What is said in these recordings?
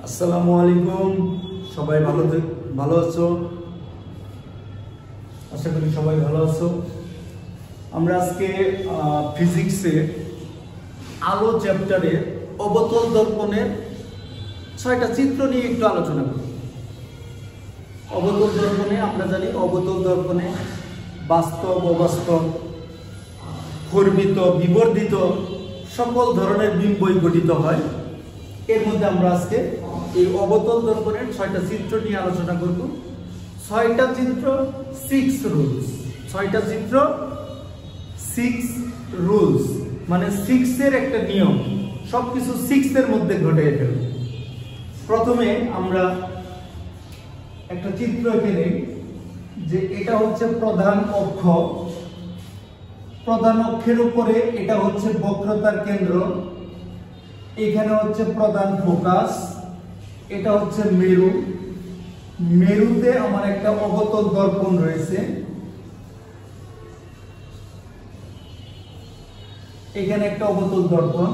আসসালামু আলাইকুম। সবাই ভালো আছো? আশা করি সবাই ভালো আছো। আমরা আজকে ফিজিক্সের আলো চ্যাপ্টারে অবতল দর্পণের 6টা চিত্র নিয়ে একটু আলোচনা করব। অবতল দর্পণে আমরা জানি অবতল দর্পণে বাস্তব, অবাস্তব, ফর্মিত, বিবর্ধিত সকল ধরনের বিম্বই গঠিত হয়। এর মধ্যে আমরা আজকে এই অবতল দর্পণের 6টা চিত্র নিয়ে আলোচনা করব। 6টা চিত্র 6 রুলস। 6টা চিত্র 6 রুলস মানে 6 এর একটা নিয়ম, সবকিছু 6 এর মধ্যে ঘটে ফেলে। প্রথমে আমরা একটা চিত্র এঁকে যে এটা হচ্ছে প্রধান অক্ষ, প্রধান অক্ষের উপরে এটা হচ্ছে বক্রতার কেন্দ্র, এখানে হচ্ছে প্রধান ফোকাস, এটা হচ্ছে মেরু, মেরুতে আমার একটা অবতল দর্পণ রয়েছে, এখানে একটা অবতল দর্পণ।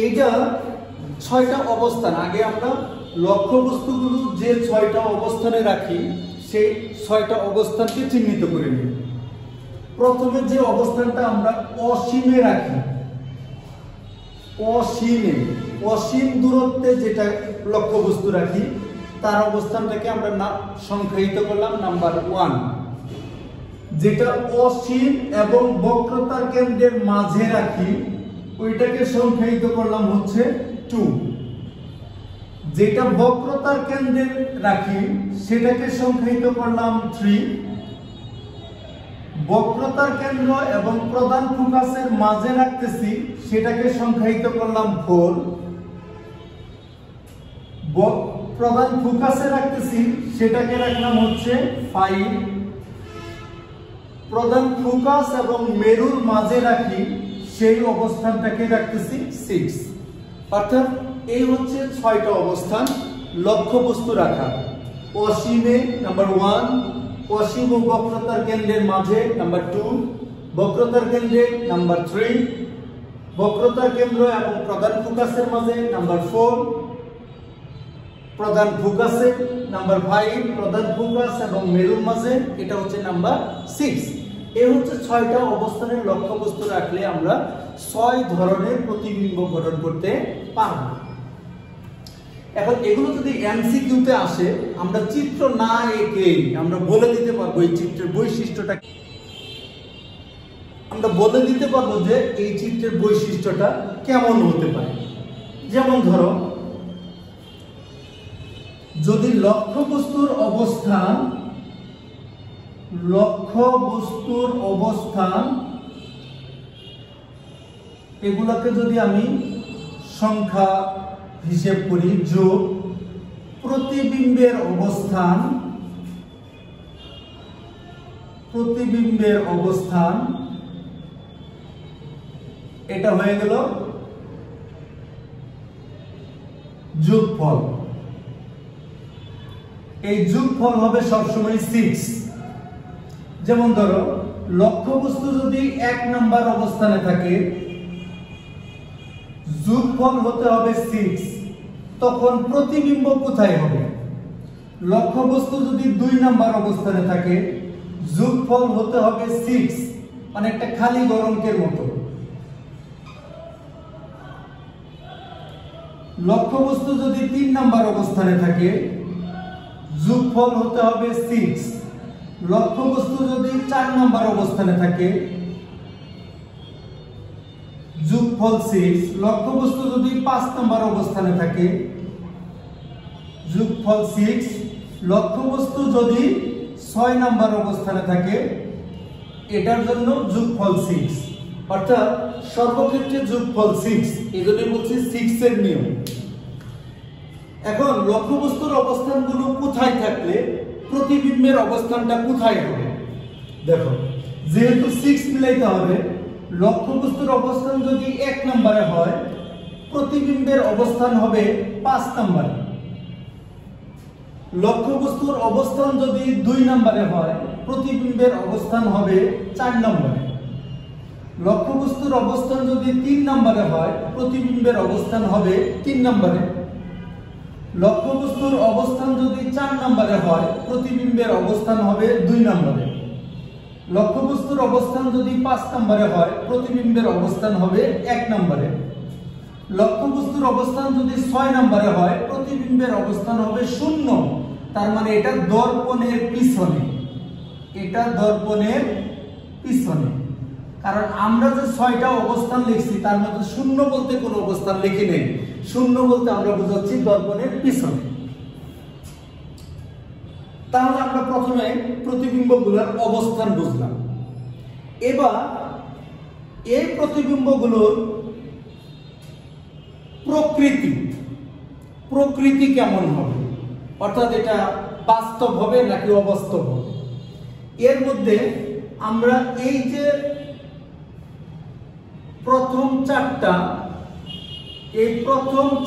এটা 6টা অবস্থান। আগে আমরা লক্ষ্যবস্তুগুলো যে 6টা অবস্থানে রাখি সেই 6টা অবস্থানকে চিহ্নিত করে নিই। প্রথমে যে অবস্থানটা আমরা অসীমে রাখি, অসীম দূরত্বে যেটা লক্ষ্যবস্তু রাখি তার অবস্থানটাকে আমরা সংখ্যায়িত করলাম নাম্বার 1। যেটা অসীম এবং বক্রতার কেন্দ্রের মাঝে রাখি ওইটাকে সংখ্যায়িত করলাম হচ্ছে 2। যেটা বক্রতার কেন্দ্রে রাখি সেটাকে সংখ্যায়িত করলাম 3। বক্রতার কেন্দ্র এবং প্রধান ফোকাসের মাঝে রাখতেছি সেটাকে সংখ্যায়িত করলাম 4। প্রধান ফোকাসে রাখতেছি সেটাকে রাখলাম হচ্ছে 5। প্রধান ফোকাস এবং মেরুর মাঝে রাখি সেই অবস্থানটাকে রাখতেছি 6। অর্থাৎ এই হচ্ছে 6টা অবস্থান লক্ষ্যবস্তু রাখা। অসীমে নাম্বার 1, অসীম ও বক্রতার কেন্দ্রের মাঝে নাম্বার 2, বক্রতার কেন্দ্রে নাম্বার 3, বক্রতার কেন্দ্র এবং প্রধান ফোকাসের মাঝে নাম্বার 4, প্রধান ফোকাসে নাম্বার 5, প্রধান ফোকাস এবং মেরুর মাঝে এটা হচ্ছে নাম্বার 6। এই হচ্ছে 6টা অবস্থানের লক্ষ্যবস্তু রাখলে আমরা 6 ধরনের প্রতিবিম্ব গঠন করতে পারব। এখন এগুলো যদি এমসিকিউতে আসে আমরা চিত্র না এঁকে আমরা বলে দিতে পারবো এই চিত্রের বৈশিষ্ট্যটা, আমরা বলে দিতে পারবো যে এই চিত্রের বৈশিষ্ট্যটা কেমন হতে পারে। যেমন ধরো যদি লক্ষ্যবস্তুর অবস্থান এগুলোকে যদি আমি সংখ্যা হিসেব করি, যোগ প্রতিবিম্বের অবস্থান এটা হয়ে গেল যোগফল। এই যোগফল হবে সবসময় 6। যেমন ধরো লক্ষ্যবস্তু যদি 1 নাম্বার অবস্থানে থাকে যোগফল হতে হবে 6, তখন প্রতিবিম্ব কোথায় হবে? লক্ষ্যবস্তু যদি 2 নাম্বার অবস্থানে থাকে যোগফল হতে হবে 6, মানে একটা খালি গড় মতো। লক্ষ্যবস্তু যদি 3 নাম্বার অবস্থানে থাকে যোগফল হতে হবে 6। লক্ষ্যবস্তু যদি 4 নাম্বার অবস্থানে থাকে যোগফল 6। লক্ষ্যবস্তু যদি 5 নাম্বার অবস্থানে থাকে যোগফল 6। লক্ষ্যবস্তু যদি 6 নাম্বার অবস্থানে থাকে এটার জন্য যোগফল 6। অর্থাৎ সর্বক্ষেত্রে যোগফল 6, এজন্য বলছি 6 এর নিয়ম। এখন লক্ষ্যবস্তুর অবস্থানগুলো কোথায় থাকলে প্রতিবিম্বের অবস্থানটা কোথায় হবে? দেখো যেহেতু 6 মিলাইতে হবে, লক্ষ্যবস্তুর অবস্থান যদি 1 নম্বরে হয় প্রতিবিম্বের অবস্থান হবে 5 নম্বরে। লক্ষ্যবস্তুর অবস্থান যদি 2 নম্বরে হয় প্রতিবিম্বের অবস্থান হবে 4 নম্বরে। লক্ষ্যবস্তুর অবস্থান যদি 3 নম্বরে হয় প্রতিবিম্বের অবস্থান হবে 3 নম্বরে। লক্ষ্যবস্তুর অবস্থান যদি 4 নম্বরে হয় প্রতিবিম্বের অবস্থান হবে 2 নম্বরে। লক্ষ্যবস্তুর অবস্থান যদি 5 নম্বরে হয় প্রতিবিম্বের অবস্থান হবে 1 নম্বরে। লক্ষ্যবস্তুর অবস্থান যদি 6 নম্বরে হয় প্রতিবিম্বের অবস্থান হবে 0। তার মানে এটা দর্পণের পিছনে, এটা দর্পণের পিছনে। কারণ আমরা যে 6টা অবস্থান লিখছি তার মধ্যে 0 বলতে কোনো অবস্থান লিখি নেই। 0 বলতে আমরা বুঝাচ্ছি দর্পণের পিছনে। তাহলে আমরা প্রথমে প্রতিবিম্বগুলোর অবস্থান বুঝলাম। এবার এই প্রতিবিম্বগুলোর প্রকৃতি কেমন হবে, অর্থাৎ এটা বাস্তব হবে নাকি অবাস্তব হবে। এর মধ্যে আমরা এই যে প্রথম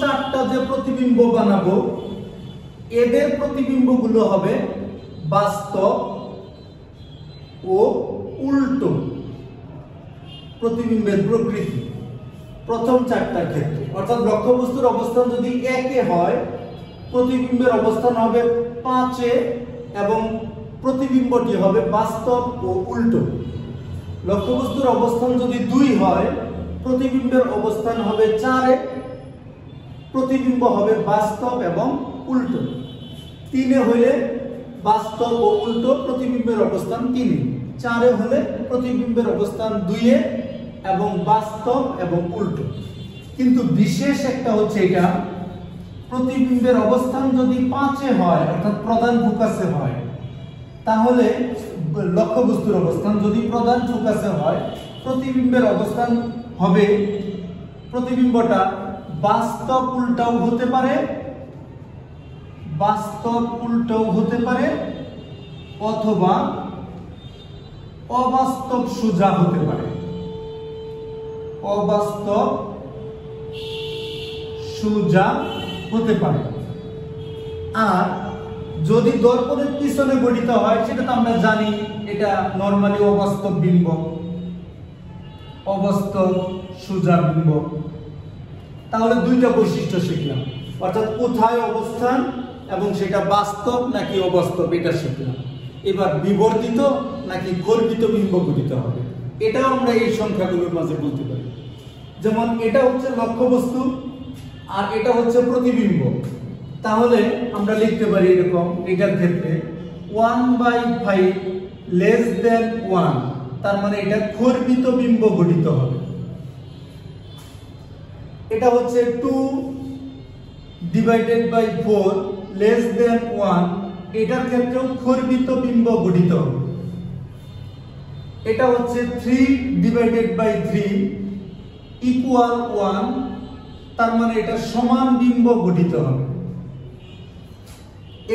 চারটা যে প্রতিবিম্ব বানাবো এদের প্রতিবিম্বগুলো হবে বাস্তব ও উল্টো প্রতিবিম্বের প্রকৃতি প্রথম চারটার ক্ষেত্রে। অর্থাৎ লক্ষ্যবস্তুর অবস্থান যদি 1-এ হয় প্রতিবিম্বের অবস্থান হবে 5-এ এবং প্রতিবিম্বটি হবে বাস্তব ও উল্টো। লক্ষ্যবস্তুর অবস্থান যদি 2 হয় প্রতিবিম্বের অবস্থান হবে 4-এ, প্রতিবিম্ব হবে বাস্তব এবং উল্টো। 3-এ হলে বাস্তব ও উল্টো, প্রতিবিম্বের অবস্থান 3-এ। 4-এ হলে প্রতিবিম্বের অবস্থান 2-এ এবং বাস্তব এবং উল্টো। কিন্তু বিশেষ একটা হচ্ছে এটা, প্রতিবিম্বের অবস্থান যদি 5-এ হয় অর্থাৎ প্রধান ফোকাসে হয় তাহলে লক্ষ্যবস্তুর অবস্থান যদি প্রধান ফোকাসে হয় প্রতিবিম্বের অবস্থান হবে, প্রতিবিম্বটা বাস্তব উল্টাও হতে পারে, অথবা অবাস্তব সোজা হতে পারে। অবাস্তব সোজা হতে পারে। আর যদি দর্পণের পিছনে গঠিত হয় সেটা তো আমরা জানি, এটা নরমালি অবাস্তব বিম্ব, অবাস্তব সোজা বিম্ব। তাহলে 2টা বৈশিষ্ট্য শিখলাম, অর্থাৎ কোথায় অবস্থান এবং সেটা বাস্তব নাকি অবাস্তব এটা শিখলাম। এবার বিবর্তিত নাকি গর্বিত বিম্ব গঠিত হবে এটাও আমরা এই সংখ্যাগুলোর মাঝে বলতে পারি। যেমন এটা হচ্ছে লক্ষ্যবস্তু আর এটা হচ্ছে প্রতিবিম্ব। তাহলে আমরা লিখতে পারি এরকম, এটার ক্ষেত্রে 1/5 less than 1, তার মানে এটা গর্বিত বিম্ব গঠিত হবে। এটা হচ্ছে 2/4 less than 1, এটার ক্ষেত্রেও গর্বিত বিম্ব গঠিত হবে। এটা হচ্ছে 3/3 equal 1, তার মানে এটা সমান বিম্ব গঠিত হবে।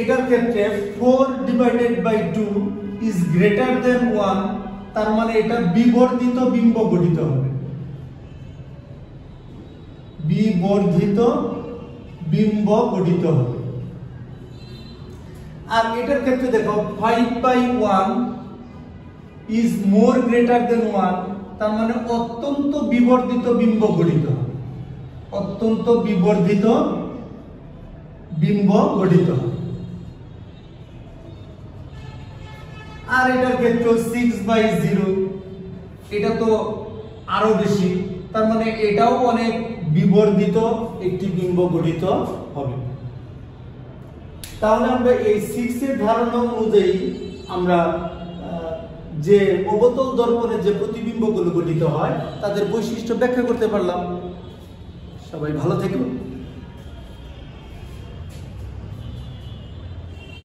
এটার ক্ষেত্রে 4/2 is greater than 1, তার মানে এটা বিবর্ধিত বিম্ব গঠিত হবে। বিবর্ধিত বিম্ব গঠিত হবে। আর এটার ক্ষেত্রে দেখো 5/1 is more greater than 1, তার মানে অত্যন্ত বিবর্ধিত বিম্ব গঠিত হবে। অত্যন্ত বিবর্ধিত বিম্ব গঠিত হবে। আর এটার ক্ষেত্রে 6/0, এটা তো আরো বেশি, তার মানে এটাও অনেক বিবর্ধিত একটি বিম্ব গঠিত হবে। তাহলে আমরা এই 6-এর ধারণা অনুযায়ী আমরা যে অবতল দর্পণে যে প্রতিবিম্বগুলো গঠিত হয় তাদের বৈশিষ্ট্য ব্যাখ্যা করতে পারলাম। সবাই ভালো থেকো।